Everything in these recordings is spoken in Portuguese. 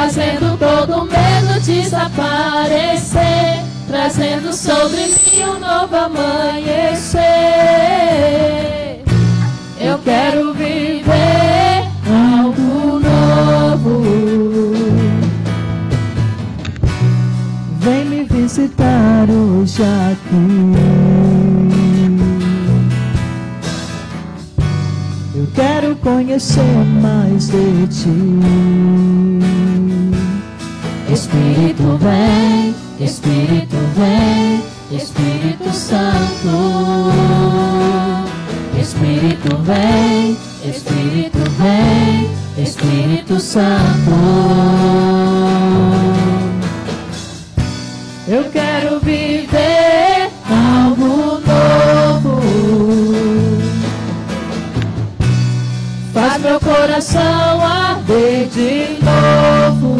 fazendo todo medo desaparecer, trazendo sobre mim um novo amanhecer. Eu quero viver algo novo. Vem me visitar hoje aqui. Eu quero conhecer mais de ti. Espírito vem, Espírito vem, Espírito Santo. Espírito vem, Espírito vem, Espírito Santo. Eu quero viver algo novo. Faz meu coração arder de novo,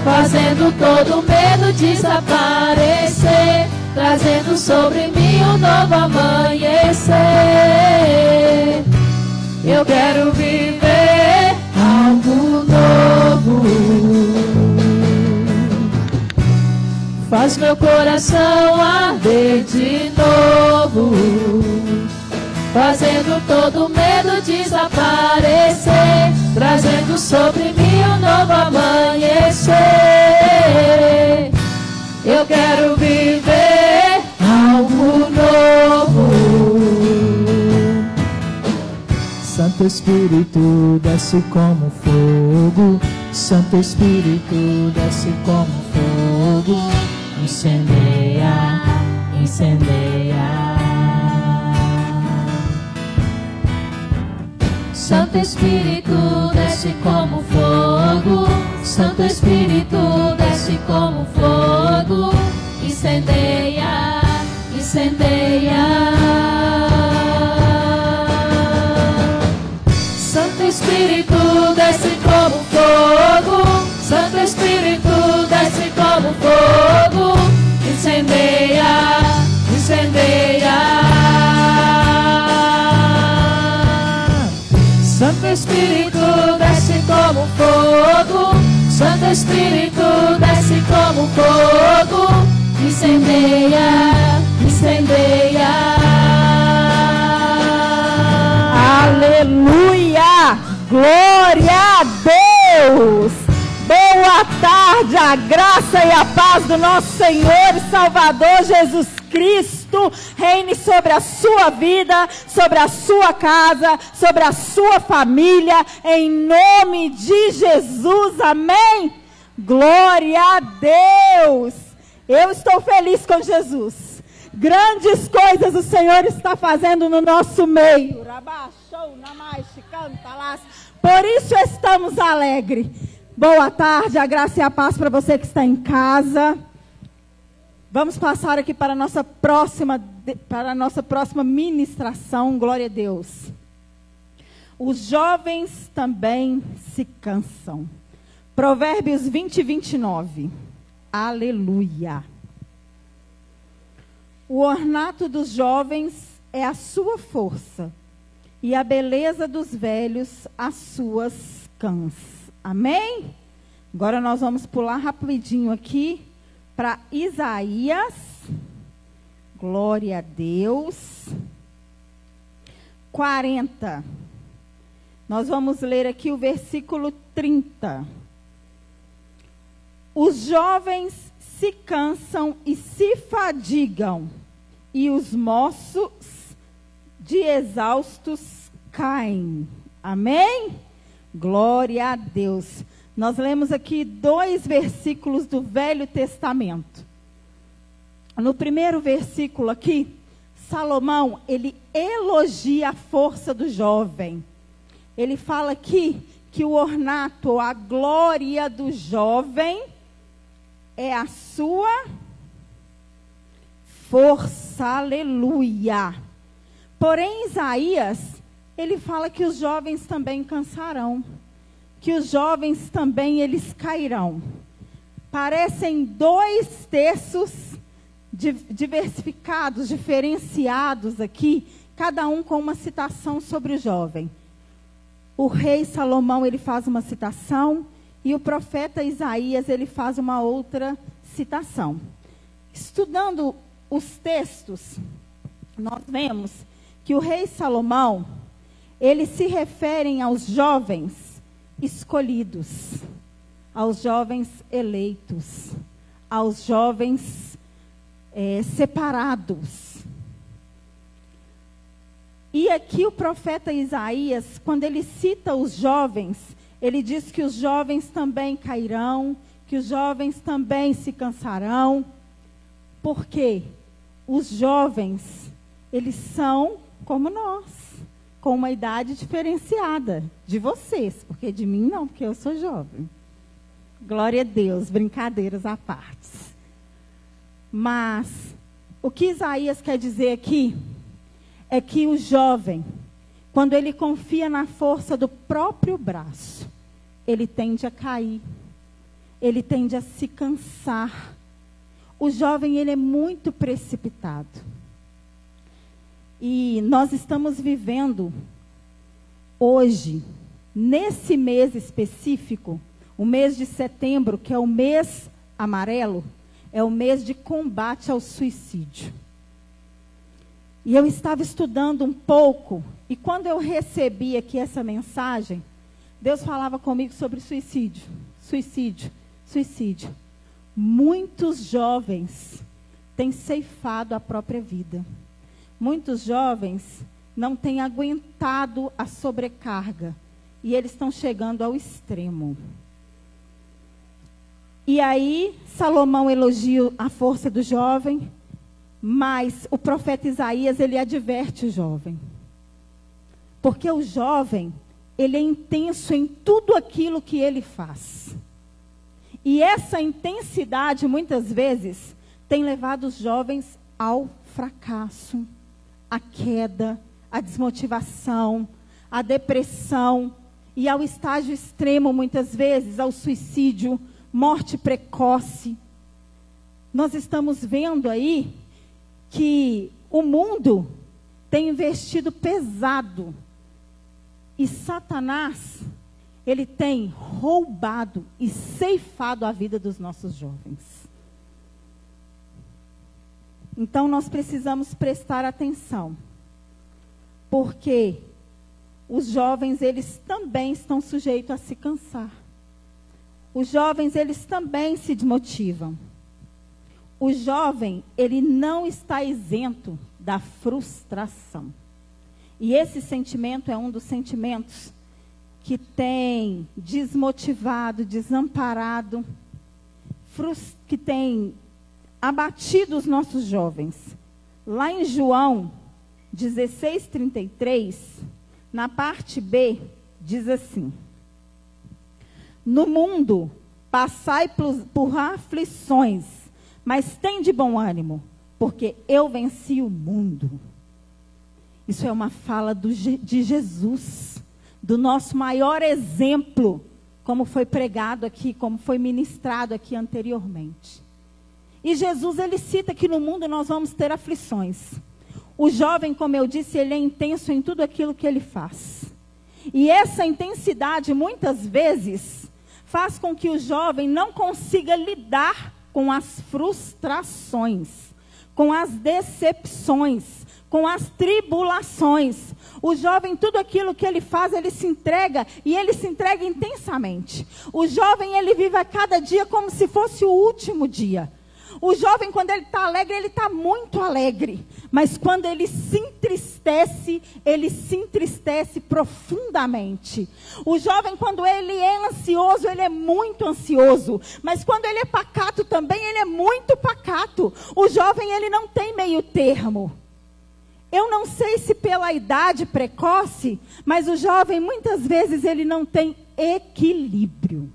fazendo todo medo desaparecer, trazendo sobre mim um novo amanhecer. Eu quero viver algo novo. Faz meu coração arder de novo, fazendo todo medo desaparecer, trazendo sobre mim um novo amanhecer. Eu quero viver algo novo. Santo Espírito, desce como fogo. Santo Espírito, desce como fogo. Incendeia, incendeia. Santo Espírito, desce como fogo. Santo Espírito, desce como fogo. Incendeia, incendeia. Santo Espírito, desce como fogo. Santo Espírito, desce como fogo. Incendeia, incendeia. Santo Espírito, desce como fogo. Santo Espírito, desce como fogo. Incendeia, incendeia. Aleluia! Glória a Deus! Boa tarde, a graça e a paz do nosso Senhor e Salvador Jesus Cristo reine sobre a sua vida, sobre a sua casa, sobre a sua família, em nome de Jesus, amém? Glória a Deus! Eu estou feliz com Jesus. Grandes coisas o Senhor está fazendo no nosso meio. Por isso estamos alegres. Boa tarde, a graça e a paz para você que está em casa. Vamos passar aqui para a nossa próxima ministração. Glória a Deus. Os jovens também se cansam. Provérbios 20, 29. Aleluia. O ornato dos jovens é a sua força, e a beleza dos velhos as suas cãs. Amém? Agora nós vamos pular rapidinho aqui para Isaías. Glória a Deus. 40. Nós vamos ler aqui o versículo 30. Os jovens se cansam e se fadigam, e os moços de exaustos caem. Amém? Glória a Deus. Nós lemos aqui 2 versículos do Velho Testamento. No primeiro versículo aqui, Salomão, ele elogia a força do jovem. Ele fala aqui que o ornato, a glória do jovem é a sua força. Aleluia. Porém, Isaías, ele fala que os jovens também cansarão, que os jovens também eles cairão. Parecem 2 textos diversificados, diferenciados aqui, cada um com uma citação sobre o jovem. O rei Salomão, ele faz uma citação, E o profeta Isaías, ele faz uma outra citação. Estudando os textos, nós vemos que o rei Salomão, ele se refere aos jovens escolhidos, aos jovens eleitos, aos jovens separados. E aqui o profeta Isaías, quando ele cita os jovens, ele diz que os jovens também cairão, que os jovens também se cansarão, porque os jovens, eles são como nós, com uma idade diferenciada de vocês, porque de mim não, porque eu sou jovem. Glória a Deus, brincadeiras à parte. Mas o que Isaías quer dizer aqui é que o jovem, quando ele confia na força do próprio braço, ele tende a cair, ele tende a se cansar. O jovem, ele é muito precipitado. E nós estamos vivendo hoje, nesse mês específico, o mês de setembro, que é o mês amarelo, é o mês de combate ao suicídio. E eu estava estudando um pouco, e quando eu recebi aqui essa mensagem, Deus falava comigo sobre suicídio, suicídio, suicídio. Muitos jovens têm ceifado a própria vida. Muitos jovens não têm aguentado a sobrecarga, e eles estão chegando ao extremo. E aí, Salomão elogia a força do jovem, mas o profeta Isaías, ele adverte o jovem. Porque o jovem, ele é intenso em tudo aquilo que ele faz. E essa intensidade, muitas vezes, tem levado os jovens ao fracasso, à queda, à desmotivação, à depressão e ao estágio extremo, muitas vezes, ao suicídio, morte precoce. Nós estamos vendo aí que o mundo tem investido pesado e Satanás, ele tem roubado e ceifado a vida dos nossos jovens. Então nós precisamos prestar atenção, porque os jovens, eles também estão sujeitos a se cansar. Os jovens, eles também se desmotivam. O jovem, ele não está isento da frustração. E esse sentimento é um dos sentimentos que tem desmotivado, desamparado, que tem abatido os nossos jovens. Lá em João 16:33, na parte B, diz assim: no mundo passai por aflições, mas tende bom ânimo, porque eu venci o mundo. Isso é uma fala de Jesus, do nosso maior exemplo, como foi pregado aqui, como foi ministrado aqui anteriormente. E Jesus, ele cita que no mundo nós vamos ter aflições. O jovem, como eu disse, ele é intenso em tudo aquilo que ele faz. E essa intensidade, muitas vezes, faz com que o jovem não consiga lidar com as frustrações, com as decepções, com as tribulações. O jovem, tudo aquilo que ele faz, ele se entrega, e ele se entrega intensamente. O jovem, ele vive a cada dia como se fosse o último dia. O jovem, quando ele está alegre, ele está muito alegre. Mas quando ele se entristece profundamente. O jovem, quando ele é ansioso, ele é muito ansioso. Mas quando ele é pacato também, ele é muito pacato. O jovem, ele não tem meio termo. Eu não sei se pela idade precoce, mas o jovem, muitas vezes, ele não tem equilíbrio.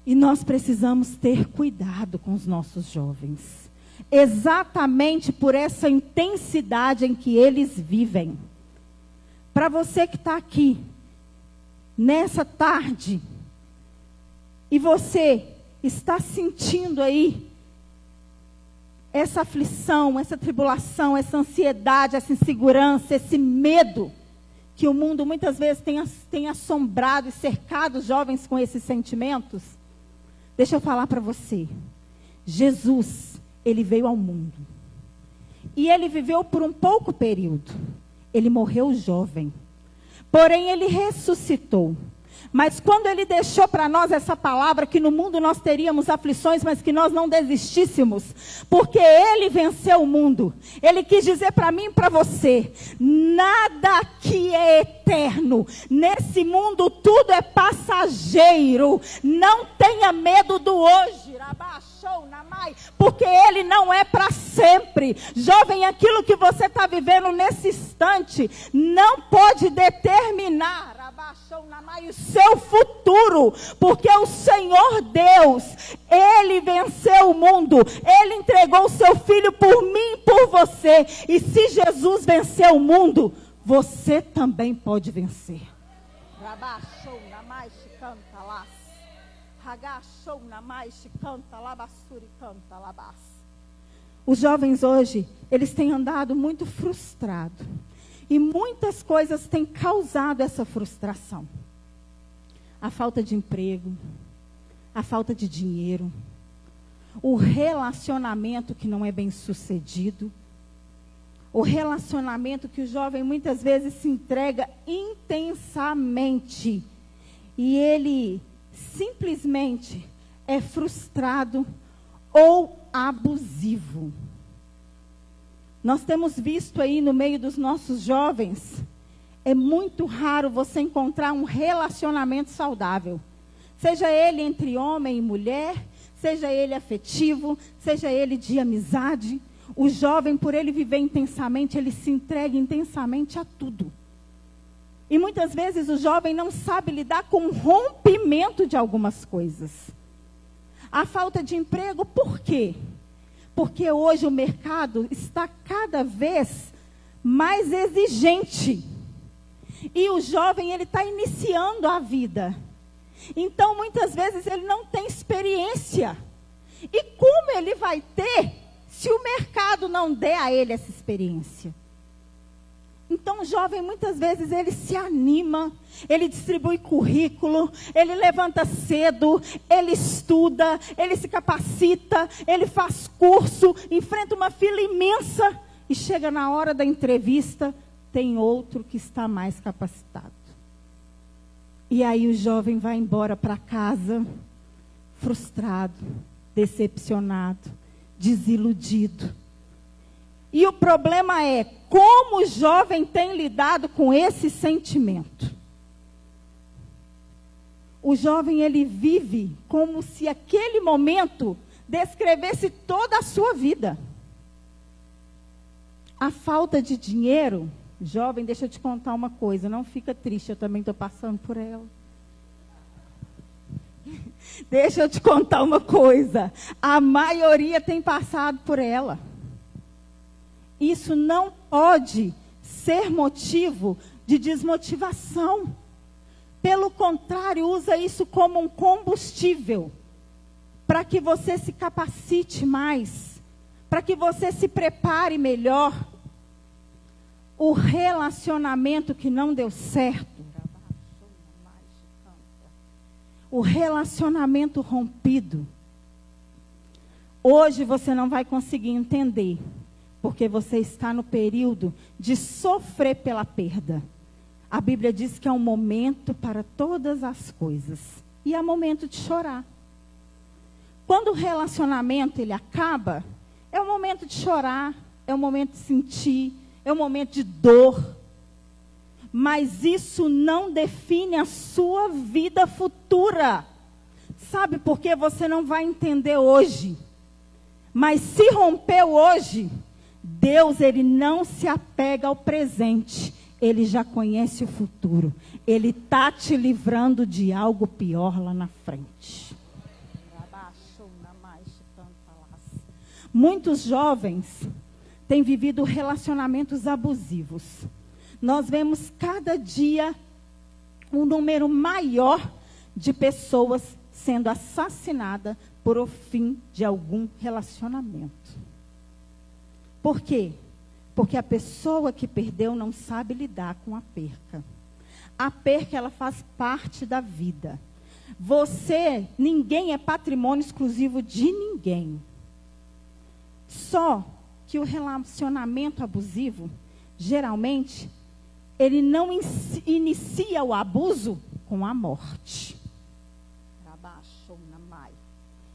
E nós precisamos ter cuidado com os nossos jovens. Exatamente por essa intensidade em que eles vivem. Para você que está aqui, nessa tarde, e você está sentindo aí essa aflição, essa tribulação, essa ansiedade, essa insegurança, esse medo que o mundo muitas vezes tem assombrado e cercado os jovens com esses sentimentos? Deixa eu falar para você. Jesus, ele veio ao mundo. E ele viveu por um pouco período. Ele morreu jovem. Porém, ele ressuscitou. Mas quando ele deixou para nós essa palavra, que no mundo nós teríamos aflições, mas que nós não desistíssemos, porque ele venceu o mundo. Ele quis dizer para mim e para você, nada aqui é eterno. Nesse mundo tudo é passageiro. Não tenha medo do hoje, porque ele não é para sempre. Jovem, aquilo que você está vivendo nesse instante não pode determinar o seu futuro, porque o Senhor Deus, ele venceu o mundo, ele entregou o seu filho por mim e por você. E se Jesus venceu o mundo, você também pode vencer. Os jovens hoje, eles têm andado muito frustrados. E muitas coisas têm causado essa frustração. A falta de emprego, a falta de dinheiro, o relacionamento que não é bem sucedido, o relacionamento que o jovem muitas vezes se entrega intensamente e ele simplesmente é frustrado ou abusivo. Nós temos visto aí no meio dos nossos jovens, é muito raro você encontrar um relacionamento saudável. Seja ele entre homem e mulher, seja ele afetivo, seja ele de amizade. O jovem, por ele viver intensamente, ele se entrega intensamente a tudo. E muitas vezes o jovem não sabe lidar com o rompimento de algumas coisas. A falta de emprego, por quê? Porque hoje o mercado está cada vez mais exigente. E o jovem, ele está iniciando a vida. Então, muitas vezes, ele não tem experiência. E como ele vai ter, se o mercado não der a ele essa experiência? Então, o jovem, muitas vezes, ele se anima, ele distribui currículo, ele levanta cedo, ele estuda, ele se capacita, ele faz curso, enfrenta uma fila imensa e chega na hora da entrevista, tem outro que está mais capacitado. E aí o jovem vai embora para casa, frustrado, decepcionado, desiludido. E o problema é como o jovem tem lidado com esse sentimento. O jovem, ele vive como se aquele momento descrevesse toda a sua vida. A falta de dinheiro, jovem, deixa eu te contar uma coisa, não fica triste, eu também estou passando por ela. Deixa eu te contar uma coisa, a maioria tem passado por ela. Isso não pode ser motivo de desmotivação. Pelo contrário, usa isso como um combustível para que você se capacite mais, para que você se prepare melhor. O relacionamento que não deu certo, o relacionamento rompido, hoje você não vai conseguir entender. Porque você está no período de sofrer pela perda. A Bíblia diz que é um momento para todas as coisas. E é momento de chorar. Quando o relacionamento ele acaba, é o momento de chorar, é o momento de sentir, é o momento de dor. Mas isso não define a sua vida futura. Sabe por que você não vai entender hoje? Mas se rompeu hoje, Deus, ele não se apega ao presente, ele já conhece o futuro. Ele está te livrando de algo pior lá na frente. Muitos jovens têm vivido relacionamentos abusivos. Nós vemos cada dia um número maior de pessoas sendo assassinadas por o fim de algum relacionamento. Por quê? Porque a pessoa que perdeu não sabe lidar com a perca. A perca, ela faz parte da vida. Ninguém é patrimônio exclusivo de ninguém. Só que o relacionamento abusivo, geralmente, ele não inicia o abuso com a morte.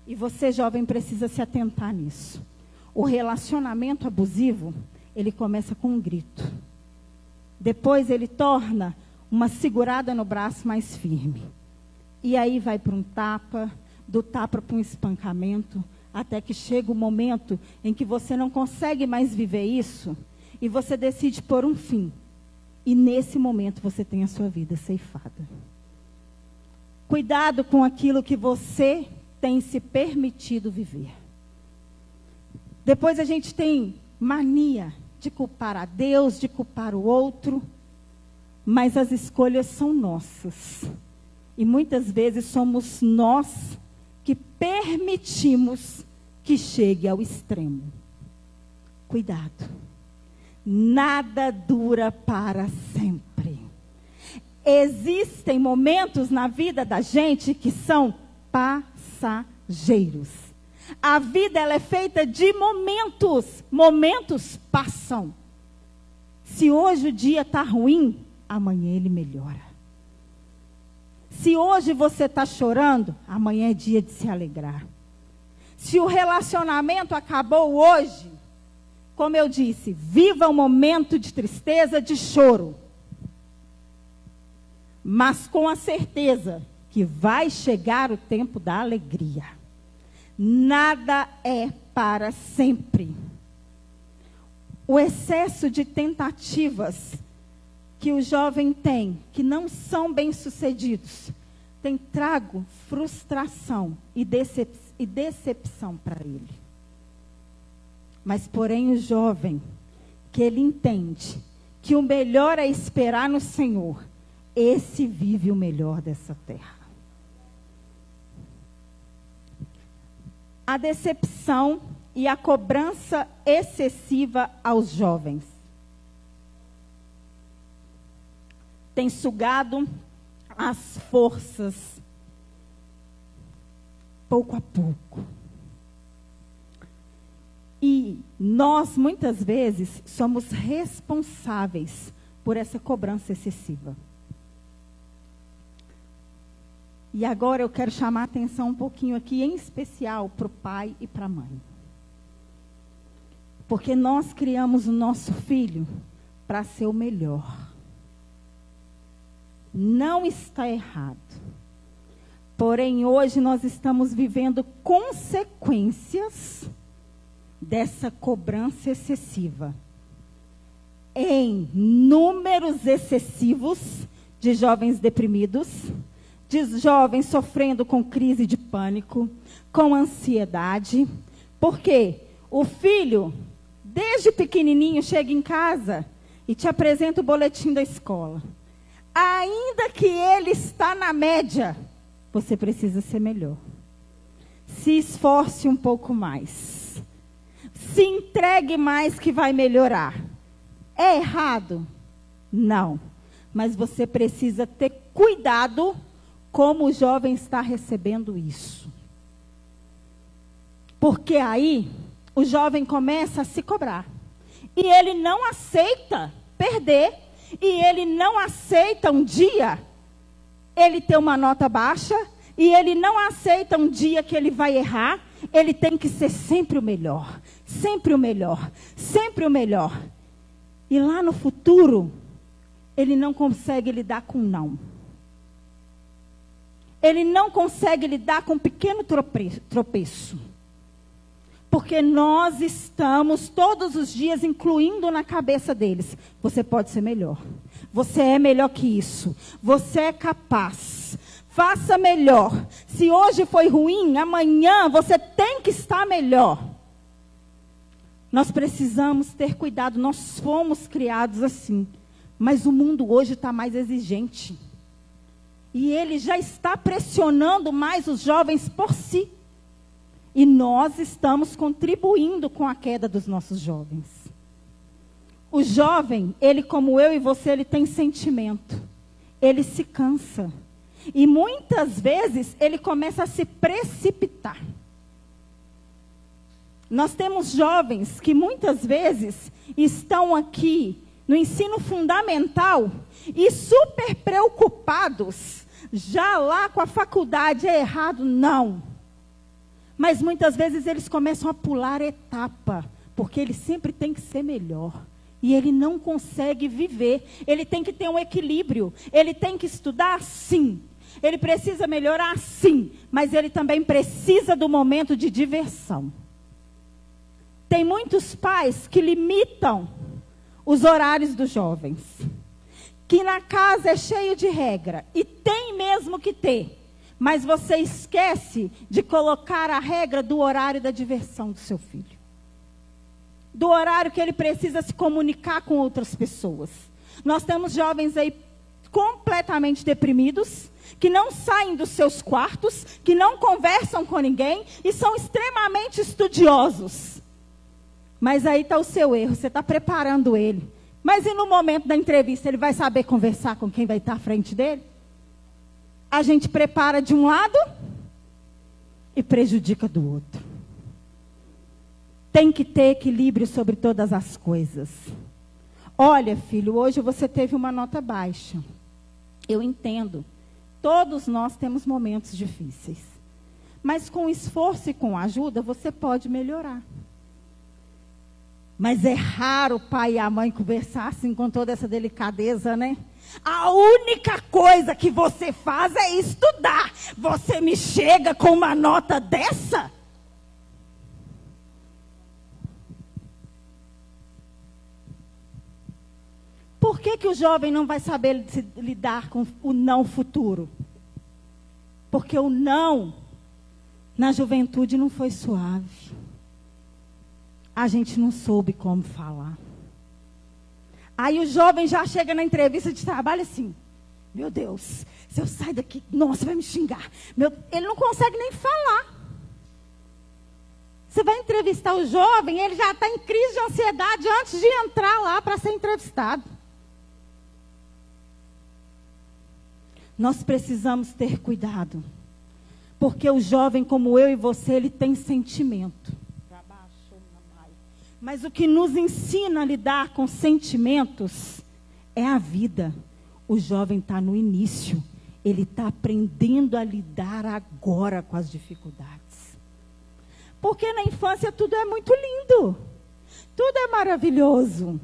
E você, jovem, precisa se atentar nisso. O relacionamento abusivo, ele começa com um grito. Depois ele torna uma segurada no braço mais firme. E aí vai para um tapa, do tapa para um espancamento, até que chega o momento em que você não consegue mais viver isso e você decide pôr um fim. E nesse momento você tem a sua vida ceifada. Cuidado com aquilo que você tem se permitido viver. Depois a gente tem mania de culpar a Deus, de culpar o outro, mas as escolhas são nossas. E muitas vezes somos nós que permitimos que chegue ao extremo. Cuidado. Nada dura para sempre. Existem momentos na vida da gente que são passageiros. A vida, ela é feita de momentos. Momentos passam. Se hoje o dia está ruim, amanhã ele melhora. Se hoje você está chorando, amanhã é dia de se alegrar. Se o relacionamento acabou hoje, como eu disse, viva um momento de tristeza, de choro. Mas com a certeza que vai chegar o tempo da alegria. Nada é para sempre. O excesso de tentativas que o jovem tem, que não são bem-sucedidos, tem trago frustração e decepção para ele. Mas, porém, o jovem, que ele entende que o melhor é esperar no Senhor, esse vive o melhor dessa terra. A decepção e a cobrança excessiva aos jovens tem sugado as forças pouco a pouco. E nós, muitas vezes, somos responsáveis por essa cobrança excessiva. E agora eu quero chamar a atenção um pouquinho aqui, em especial para o pai e para a mãe. Porque nós criamos o nosso filho para ser o melhor. Não está errado. Porém, hoje nós estamos vivendo consequências dessa cobrança excessiva. Em números excessivos de jovens deprimidos, de jovens sofrendo com crise de pânico, com ansiedade. Porque o filho, desde pequenininho, chega em casa e te apresenta o boletim da escola. Ainda que ele está na média, você precisa ser melhor. Se esforce um pouco mais. Se entregue mais que vai melhorar. É errado? Não. Mas você precisa ter cuidado como o jovem está recebendo isso. Porque aí o jovem começa a se cobrar. E ele não aceita perder. E ele não aceita um dia ele ter uma nota baixa. E ele não aceita um dia que ele vai errar. Ele tem que ser sempre o melhor. Sempre o melhor. Sempre o melhor. E lá no futuro, ele não consegue lidar com não. Ele não consegue lidar com um pequeno tropeço. Porque nós estamos todos os dias incluindo na cabeça deles. Você pode ser melhor. Você é melhor que isso. Você é capaz. Faça melhor. Se hoje foi ruim, amanhã você tem que estar melhor. Nós precisamos ter cuidado. Nós fomos criados assim. Mas o mundo hoje está mais exigente. E ele já está pressionando mais os jovens por si. E nós estamos contribuindo com a queda dos nossos jovens. o jovem, ele como eu e você, ele tem sentimento. Ele se cansa. E muitas vezes ele começa a se precipitar. Nós temos jovens que muitas vezes estão aqui no ensino fundamental e super preocupados. Já lá com a faculdade é errado? Não. Mas muitas vezes eles começam a pular etapa, porque ele sempre tem que ser melhor. E ele não consegue viver. Ele tem que ter um equilíbrio. Ele tem que estudar? Sim. Ele precisa melhorar? Sim. Mas ele também precisa do momento de diversão. Tem muitos pais que limitam os horários dos jovens. Que na casa é cheio de regra. E tem mesmo que ter. Mas você esquece de colocar a regra do horário da diversão do seu filho. Do horário que ele precisa se comunicar com outras pessoas. Nós temos jovens aí completamente deprimidos, que não saem dos seus quartos, que não conversam com ninguém e são extremamente estudiosos. Mas aí está o seu erro, você está preparando ele. Mas e no momento da entrevista, ele vai saber conversar com quem vai estar à frente dele? A gente prepara de um lado e prejudica do outro. Tem que ter equilíbrio sobre todas as coisas. Olha, filho, hoje você teve uma nota baixa. Eu entendo. Todos nós temos momentos difíceis. Mas com esforço e com ajuda, você pode melhorar. Mas é raro o pai e a mãe conversar assim com toda essa delicadeza, né? A única coisa que você faz é estudar. Você me chega com uma nota dessa? Por que o jovem não vai saber lidar com o não futuro? Porque o não, na juventude, não foi suave. A gente não soube como falar. Aí o jovem já chega na entrevista de trabalho assim, meu Deus, se eu sair daqui, nossa, vai me xingar. Ele não consegue nem falar. Você vai entrevistar o jovem, ele já está em crise de ansiedade antes de entrar lá para ser entrevistado. Nós precisamos ter cuidado. Porque o jovem como eu e você, ele tem sentimento. Mas o que nos ensina a lidar com sentimentos é a vida. O jovem está no início. Ele está aprendendo a lidar agora com as dificuldades. Porque na infância tudo é muito lindo. Tudo é maravilhoso.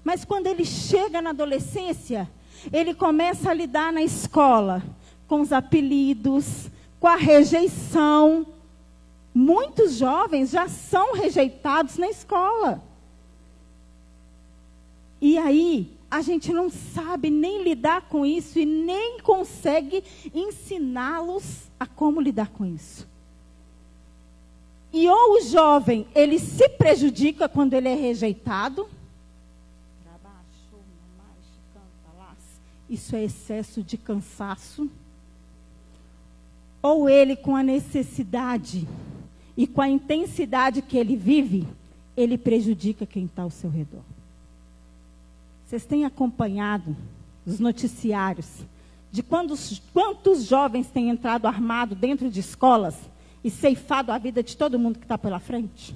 Mas quando ele chega na adolescência, ele começa a lidar na escola com os apelidos, com a rejeição. Muitos jovens já são rejeitados na escola. E aí, a gente não sabe nem lidar com isso e nem consegue ensiná-los a como lidar com isso. E ou o jovem, ele se prejudica quando ele é rejeitado. Isso é excesso de cansaço. Ou ele, com a necessidade e com a intensidade que ele vive, ele prejudica quem está ao seu redor. Vocês têm acompanhado os noticiários de quantos jovens têm entrado armado dentro de escolas e ceifado a vida de todo mundo que está pela frente?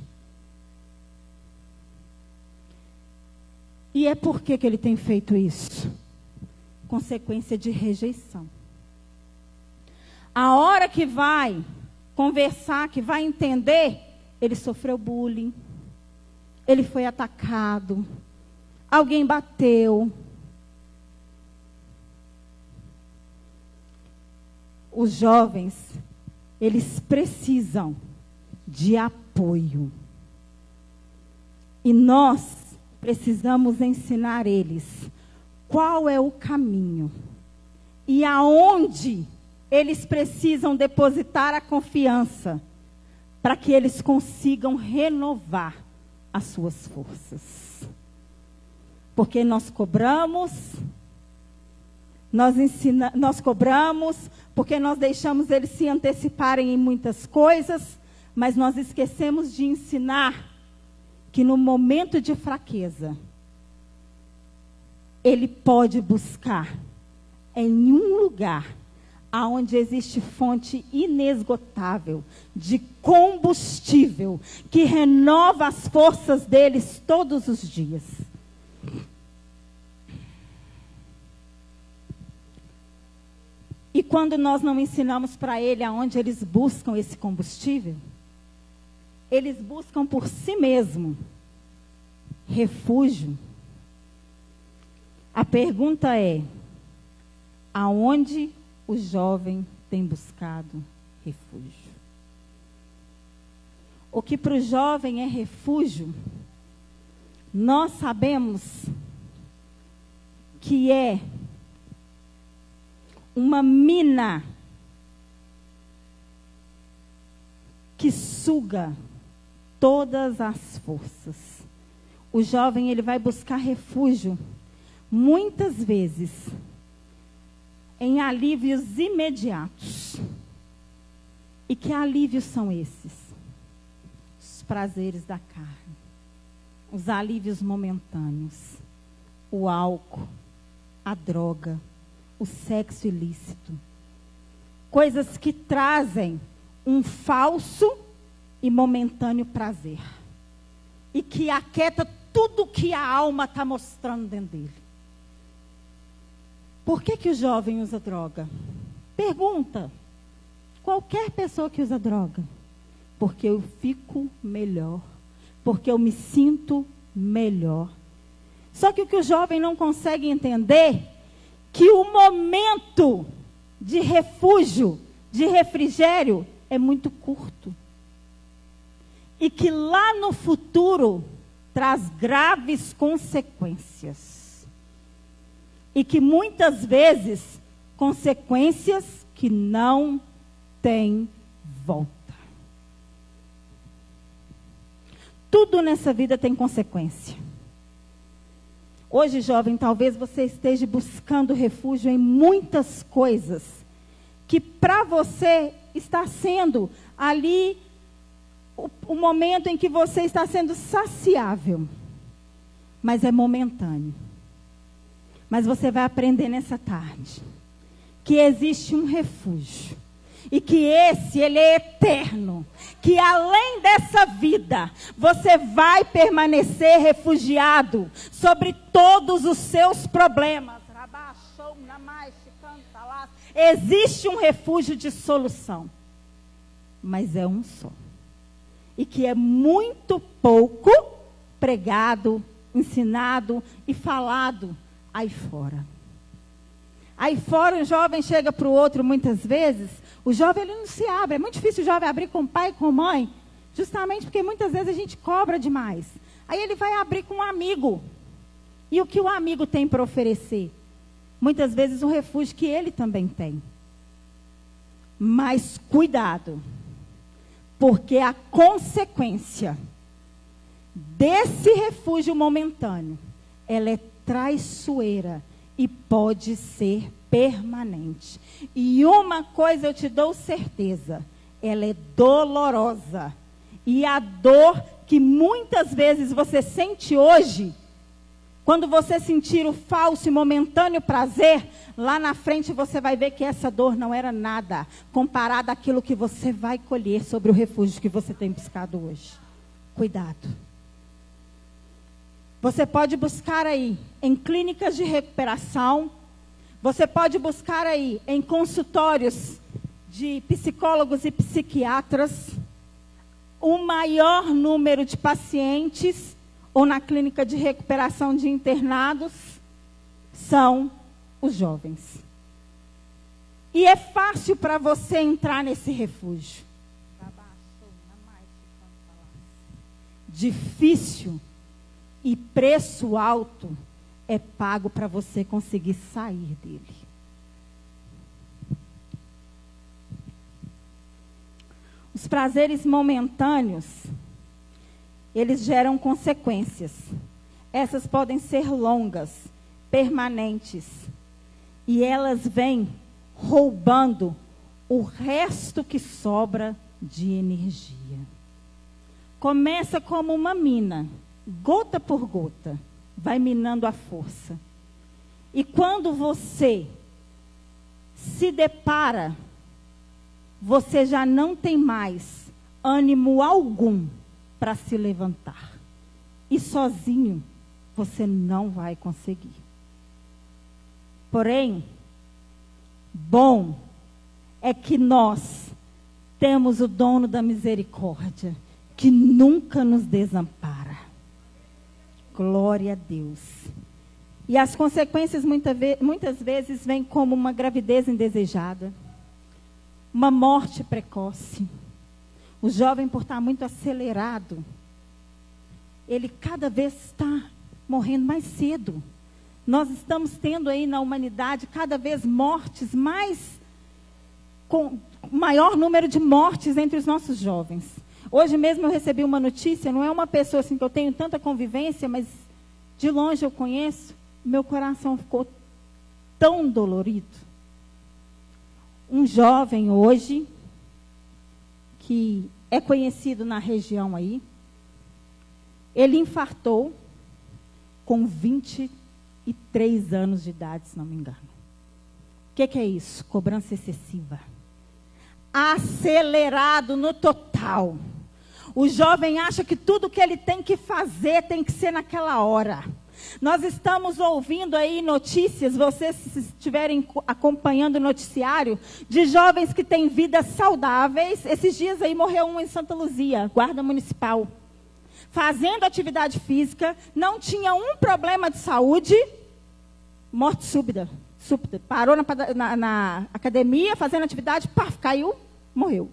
E é por que ele tem feito isso? Consequência de rejeição. A hora que vai conversar, que vai entender, ele sofreu bullying, ele foi atacado, alguém bateu. Os jovens, eles precisam de apoio. E nós precisamos ensinar eles qual é o caminho e aonde eles precisam depositar a confiança para que eles consigam renovar as suas forças. Porque nós cobramos, nós cobramos, porque nós deixamos eles se anteciparem em muitas coisas, mas nós esquecemos de ensinar que no momento de fraqueza, ele pode buscar em um lugar aonde existe fonte inesgotável de combustível que renova as forças deles todos os dias. E quando nós não ensinamos para ele aonde eles buscam esse combustível, eles buscam por si mesmo refúgio. A pergunta é: aonde o jovem tem buscado refúgio? O que para o jovem é refúgio, nós sabemos que é uma mina que suga todas as forças. O jovem, ele vai buscar refúgio, muitas vezes, em alívios imediatos. E que alívios são esses? Os prazeres da carne, os alívios momentâneos, o álcool, a droga, o sexo ilícito. Coisas que trazem um falso e momentâneo prazer. E que aquieta tudo que a alma está mostrando dentro dele. Por que o jovem usa droga? Pergunta. Qualquer pessoa que usa droga. Porque eu fico melhor. Porque eu me sinto melhor. Só que o que o jovem não consegue entender, que o momento de refúgio, de refrigério, é muito curto. E que lá no futuro traz graves consequências. E que muitas vezes, consequências que não têm volta. Tudo nessa vida tem consequência. Hoje, jovem, talvez você esteja buscando refúgio em muitas coisas que para você está sendo ali o momento em que você está sendo saciável. Mas é momentâneo. Mas você vai aprender nessa tarde que existe um refúgio. E que ele é eterno. Que além dessa vida, você vai permanecer refugiado sobre todos os seus problemas. Existe um refúgio de solução. Mas é um só. E que é muito pouco pregado, ensinado e falado aí fora. Aí fora um jovem chega para o outro muitas vezes, o jovem ele não se abre. É muito difícil o jovem abrir com o pai e com a mãe, justamente porque muitas vezes a gente cobra demais. Aí ele vai abrir com um amigo. E o que o amigo tem para oferecer? Muitas vezes um refúgio que ele também tem. Mas cuidado. Porque a consequência desse refúgio momentâneo, ela é traiçoeira e pode ser permanente. E uma coisa eu te dou certeza, ela é dolorosa. E a dor que muitas vezes você sente hoje, quando você sentir o falso e momentâneo prazer, lá na frente você vai ver que essa dor não era nada comparada àquilo que você vai colher sobre o refúgio que você tem buscado hoje. Cuidado. Você pode buscar aí em clínicas de recuperação, você pode buscar aí em consultórios de psicólogos e psiquiatras, o maior número de pacientes, ou na clínica de recuperação de internados, são os jovens. E é fácil para você entrar nesse refúgio. Difícil e preço alto é pago para você conseguir sair dele. Os prazeres momentâneos, eles geram consequências. Essas podem ser longas, permanentes. E elas vêm roubando o resto que sobra de energia. começa como uma mina, gota por gota, vai minando a força. E quando você se depara, você já não tem mais ânimo algum para se levantar. E sozinho você não vai conseguir. Porém, bom é que nós temos o dono da misericórdia, que nunca nos desampara. Glória a Deus. E as consequências muitas vezes vêm como uma gravidez indesejada, uma morte precoce. O jovem, por estar muito acelerado, ele cada vez está morrendo mais cedo. Nós estamos tendo aí na humanidade cada vez mortes com maior número de mortes entre os nossos jovens. Hoje mesmo eu recebi uma notícia, não é uma pessoa assim que eu tenho tanta convivência, mas de longe eu conheço, meu coração ficou tão dolorido. Um jovem hoje, que é conhecido na região aí, ele infartou com 23 anos de idade, se não me engano. O que é isso? Cobrança excessiva. Acelerado no total. O jovem acha que tudo que ele tem que fazer tem que ser naquela hora. Nós estamos ouvindo aí notícias, vocês se estiverem acompanhando o noticiário, de jovens que têm vidas saudáveis. Esses dias aí morreu um em Santa Luzia, guarda municipal. Fazendo atividade física, não tinha um problema de saúde, morte súbita. Parou na academia, fazendo atividade, paf, caiu, morreu.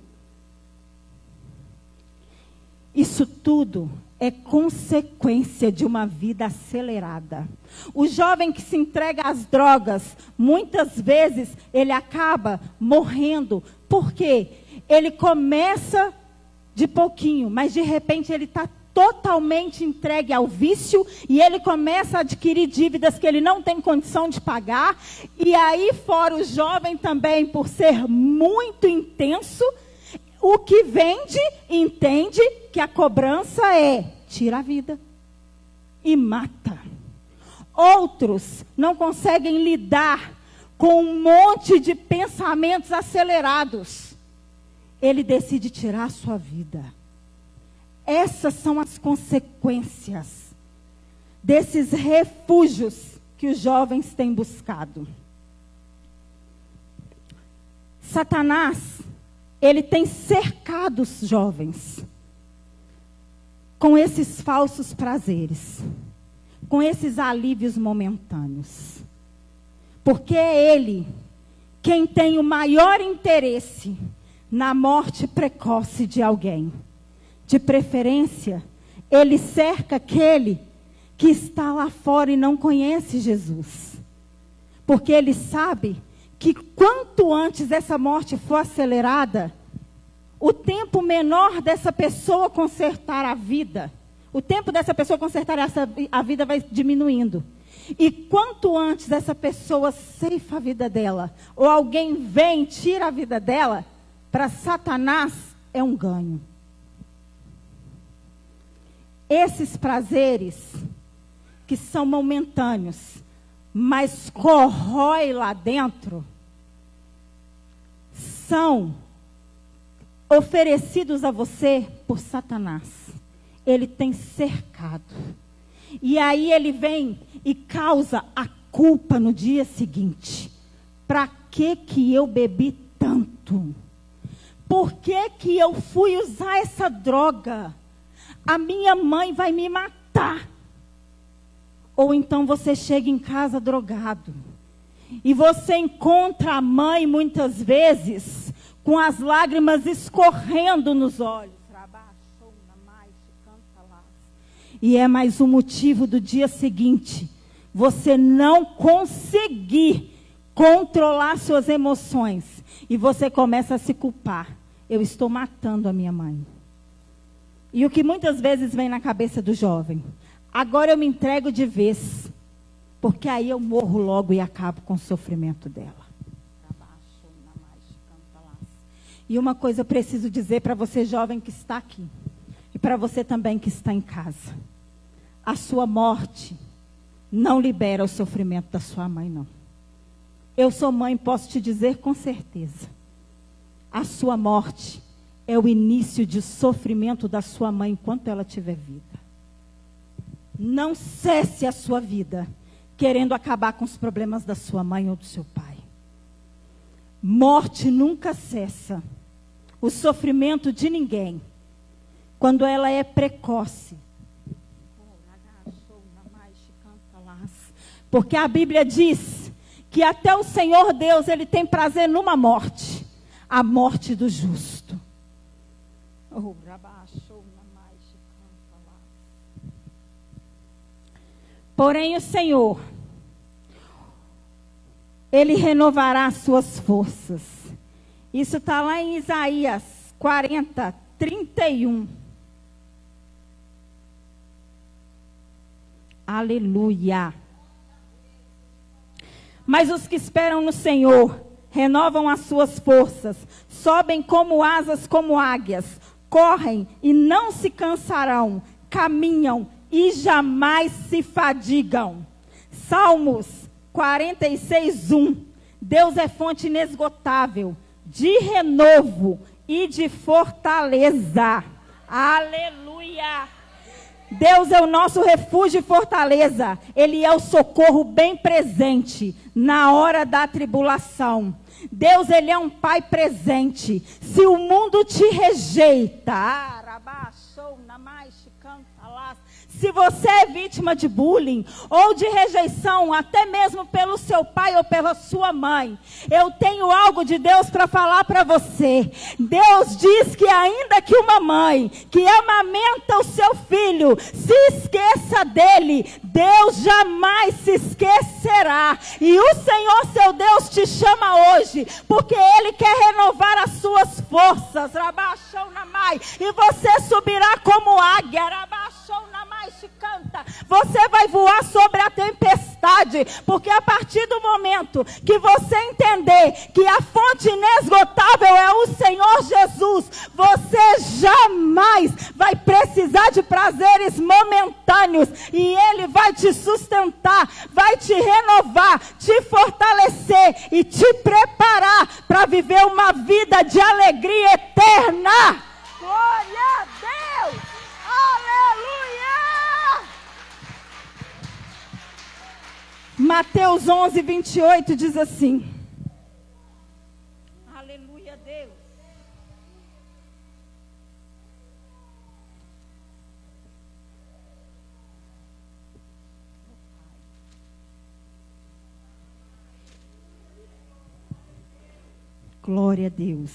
Isso tudo é consequência de uma vida acelerada. O jovem que se entrega às drogas, muitas vezes ele acaba morrendo. Por quê? Ele começa de pouquinho, mas de repente ele está totalmente entregue ao vício, e ele começa a adquirir dívidas que ele não tem condição de pagar. E aí fora o jovem também, por ser muito intenso, o que vende, entende que a cobrança é tira a vida e mata. Outros não conseguem lidar com um monte de pensamentos acelerados. Ele decide tirar a sua vida. Essas são as consequências desses refúgios que os jovens têm buscado. Satanás, ele tem cercado os jovens com esses falsos prazeres, com esses alívios momentâneos. Porque é ele quem tem o maior interesse na morte precoce de alguém. De preferência, ele cerca aquele que está lá fora e não conhece Jesus. Porque ele sabe que quanto antes essa morte for acelerada, o tempo menor dessa pessoa consertar a vida, o tempo dessa pessoa consertar a vida vai diminuindo. E quanto antes essa pessoa ceifa a vida dela, ou alguém vem e tira a vida dela, para Satanás é um ganho. Esses prazeres, que são momentâneos, mas corrói lá dentro, são oferecidos a você por Satanás. Ele tem cercado. E aí ele vem e causa a culpa no dia seguinte. Para que eu bebi tanto? Por que eu fui usar essa droga? A minha mãe vai me matar. Ou então você chega em casa drogado. E você encontra a mãe muitas vezes com as lágrimas escorrendo nos olhos. E é mais um motivo do dia seguinte. Você não conseguir controlar suas emoções. E você começa a se culpar. Eu estou matando a minha mãe. E o que muitas vezes vem na cabeça do jovem? Agora eu me entrego de vez. Porque aí eu morro logo e acabo com o sofrimento dela. E uma coisa eu preciso dizer para você jovem que está aqui. E para você também que está em casa. A sua morte não libera o sofrimento da sua mãe, não. Eu sou mãe, posso te dizer com certeza. A sua morte é o início de sofrimento da sua mãe enquanto ela tiver vida. Não cesse a sua vida querendo acabar com os problemas da sua mãe ou do seu pai. Morte nunca cessa o sofrimento de ninguém quando ela é precoce. Porque a Bíblia diz que até o Senhor Deus, Ele tem prazer numa morte, a morte do justo. Porém o Senhor, Ele renovará as suas forças. Isso está lá em Isaías 40, 31. Aleluia. Mas os que esperam no Senhor renovam as suas forças, sobem como asas como águias, correm e não se cansarão, caminham e jamais se fadigam. Salmos 46, 1. Deus é fonte inesgotável, de renovo e de fortaleza. Aleluia! Deus é o nosso refúgio e fortaleza. Ele é o socorro bem presente na hora da tribulação. Deus, Ele é um Pai presente. Se o mundo te rejeita, se você é vítima de bullying ou de rejeição, até mesmo pelo seu pai ou pela sua mãe, eu tenho algo de Deus para falar para você. Deus diz que ainda que uma mãe que amamenta o seu filho se esqueça dele, Deus jamais se esquecerá. E o Senhor seu Deus te chama hoje, porque Ele quer renovar as suas forças. E você subirá como águia. Canta. Você vai voar sobre a tempestade, porque a partir do momento que você entender que a fonte inesgotável é o Senhor Jesus, você jamais vai precisar de prazeres momentâneos, e Ele vai te sustentar, vai te renovar, te fortalecer e te preparar para viver uma vida de alegria eterna. Glória a Deus! Aleluia! Mateus 11, 28 diz assim. Aleluia, Deus. Glória a Deus.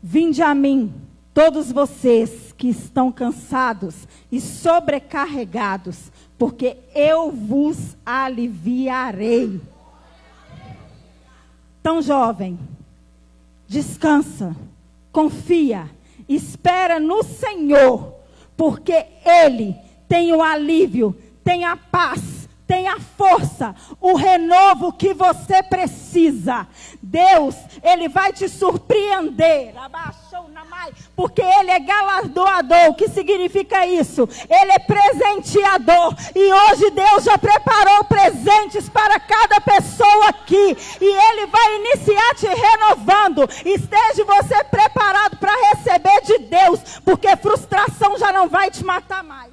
Vinde a mim, todos vocês que estão cansados e sobrecarregados, porque eu vos aliviarei. Então, jovem, descansa, confia, espera no Senhor, porque Ele tem o alívio, tem a paz, tem a força, o renovo que você precisa. Deus, Ele vai te surpreender, porque Ele é galardoador. O que significa isso? Ele é presenteador, e hoje Deus já preparou presentes para cada pessoa aqui, e Ele vai iniciar te renovando. Esteja você preparado para receber de Deus, porque frustração já não vai te matar mais.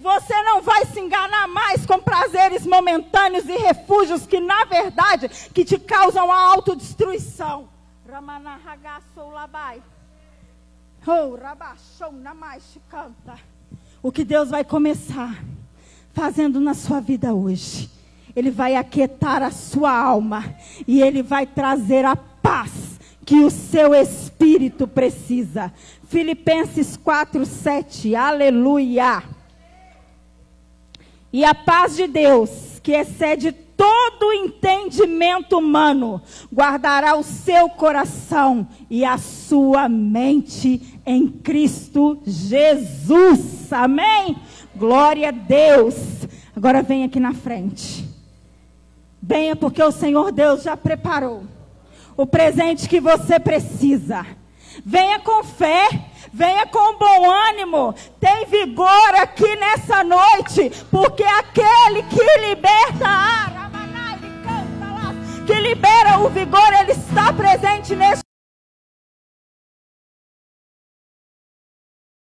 Você não vai se enganar mais com prazeres momentâneos e refúgios que, na verdade, que te causam a autodestruição. O que Deus vai começar fazendo na sua vida hoje, Ele vai aquietar a sua alma, e Ele vai trazer a paz que o seu espírito precisa. Filipenses 4:7, aleluia. E a paz de Deus, que excede todo entendimento humano, guardará o seu coração e a sua mente em Cristo Jesus. Amém? Glória a Deus. Agora vem aqui na frente. Venha, porque o Senhor Deus já preparou o presente que você precisa. Venha com fé, Venha com bom ânimo. Tem vigor aqui nessa noite, porque aquele que liberta, que libera o vigor, ele está presente neste